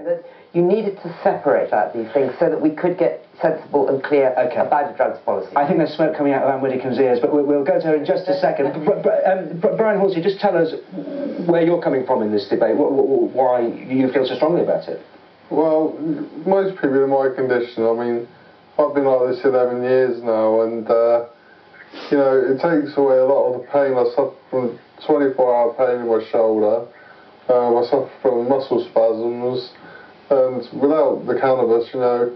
that you needed to separate out these things so that we could get sensible and clear about a drugs policy. I think there's smoke coming out of Anne Widdecombe's ears, but we'll go to her in just a second. Brian Halsey, just tell us where you're coming from in this debate, why you feel so strongly about it. Well, most people in my condition, I mean, I've been like this 11 years now, and you know, it takes away a lot of the pain. I suffer from 24-hour pain in my shoulder. I suffer from muscle spasms, and without the cannabis, you know,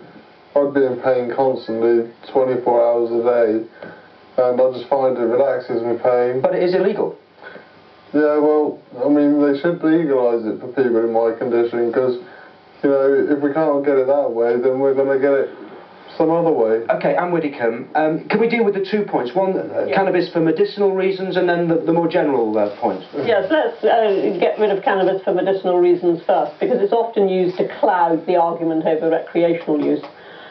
I'd be in pain constantly, 24 hours a day, and I just find it relaxes my pain. But it is illegal. Yeah, well, I mean, they should legalise it for people in my condition, because, you know, if we can't get it that way, then we're going to get it some other way. OK, Anne Widdecombe, can we deal with the 2 points? One, cannabis for medicinal reasons, and then the more general point. Yes, let's get rid of cannabis for medicinal reasons first, because it's often used to cloud the argument over recreational use.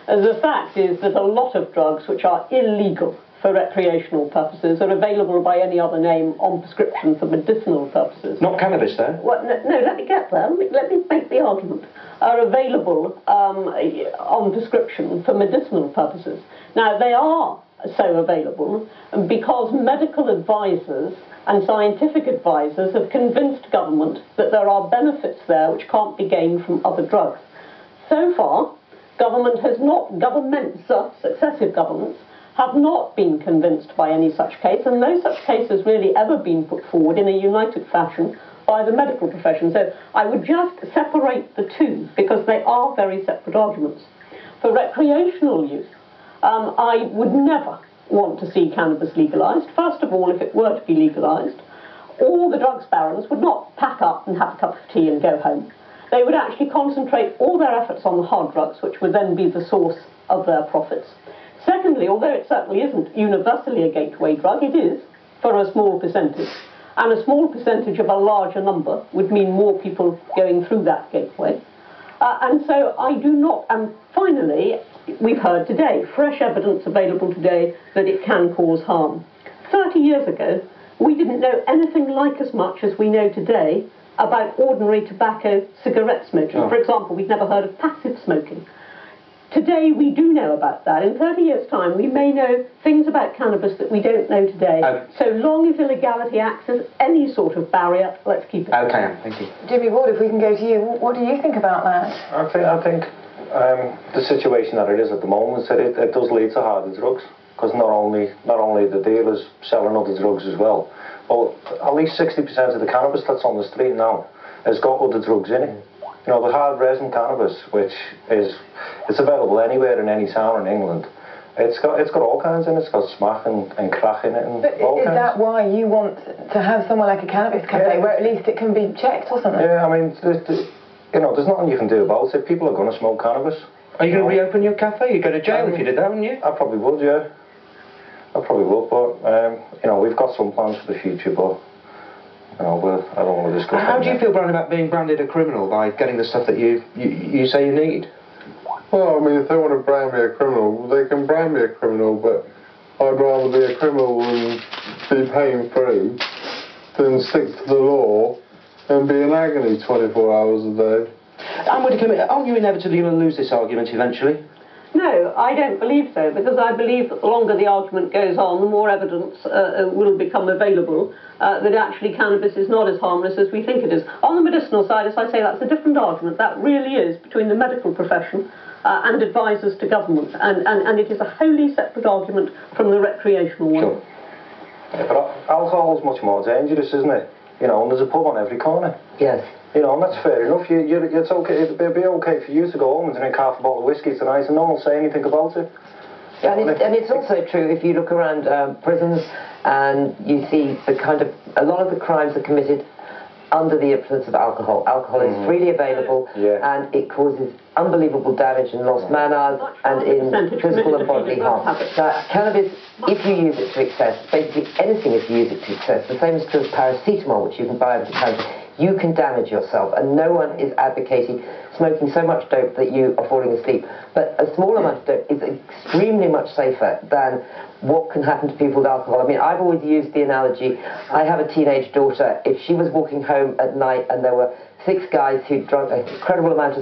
The fact is that a lot of drugs which are illegal for recreational purposes are available by any other name on prescription for medicinal purposes. Not cannabis, though? Well, no, let me get there. Let me make the argument. Are available on prescription for medicinal purposes. Now, they are so available because medical advisors and scientific advisors have convinced government that there are benefits there which can't be gained from other drugs. So far, successive governments, have not been convinced by any such case, and no such case has really ever been put forward in a united fashion by the medical profession. So I would just separate the two, because they are very separate arguments. For recreational use, I would never want to see cannabis legalised. First of all, if it were to be legalised, all the drugs barons would not pack up and have a cup of tea and go home. They would actually concentrate all their efforts on the hard drugs, which would then be the source of their profits. Secondly, although it certainly isn't universally a gateway drug, it is for a small percentage. And a small percentage of a larger number would mean more people going through that gateway. And so I do not, and finally, we've heard today, fresh evidence available today that it can cause harm. 30 years ago, we didn't know anything like as much as we know today about ordinary tobacco cigarette smoking. For example, we'd never heard of passive smoking. Today we do know about that. In 30 years' time we may know things about cannabis that we don't know today. So long as illegality acts as any sort of barrier, let's keep it. OK, thank you. Jimmy Ward, if we can go to you, what do you think about that? I think the situation that it is at the moment is that it does lead to harder drugs, because not only the dealers selling other drugs as well, but at least 60% of the cannabis that's on the street now has got other drugs in it. You know, the hard resin cannabis, which it's available anywhere in any town in England, it's got all kinds in it. It's got smack and crack in it. And but all is kinds. That why you want to have somewhere like a cannabis cafe where at least it can be checked or something? Yeah, I mean, you know, there's nothing you can do about it. People are going to smoke cannabis. Are you going to reopen your cafe? You'd go to jail if you did that, wouldn't you? I probably would, yeah. I probably would, but you know, we've got some plans for the future, but. No, I don't want to discuss that. How do you feel, Brian, about being branded a criminal by getting the stuff that you say you need? Well, I mean, if they want to brand me a criminal, they can brand me a criminal, but I'd rather be a criminal and be pain-free than stick to the law and be in agony 24 hours a day. Anne Widdecombe, aren't you inevitably going to lose this argument eventually? No, I don't believe so, because I believe that the longer the argument goes on, the more evidence will become available that actually cannabis is not as harmless as we think it is. On the medicinal side, as I say, that's a different argument. That really is between the medical profession and advisors to government, and it is a wholly separate argument from the recreational one. Sure. Yeah, but alcohol is much more dangerous, isn't it? You know, and there's a pub on every corner. Yes. You know, and that's fair enough. It's okay. It'd be okay for you to go home and drink half a bottle of whiskey tonight and no one will say anything about it. And it's also true if you look around prisons and you see a lot of the crimes are committed under the influence of alcohol. Alcohol is freely available and it causes unbelievable damage in lost man hours and in physical and bodily harm. Now, cannabis, if you use it to excess, basically anything if you use it to excess, the same is true of paracetamol, which you can buy over the counter, you can damage yourself, and no one is advocating smoking so much dope that you are falling asleep. But a small amount of dope is extremely much safer than what can happen to people with alcohol. I mean, I've always used the analogy, I have a teenage daughter, if she was walking home at night and there were 6 guys who'd drunk an incredible amount of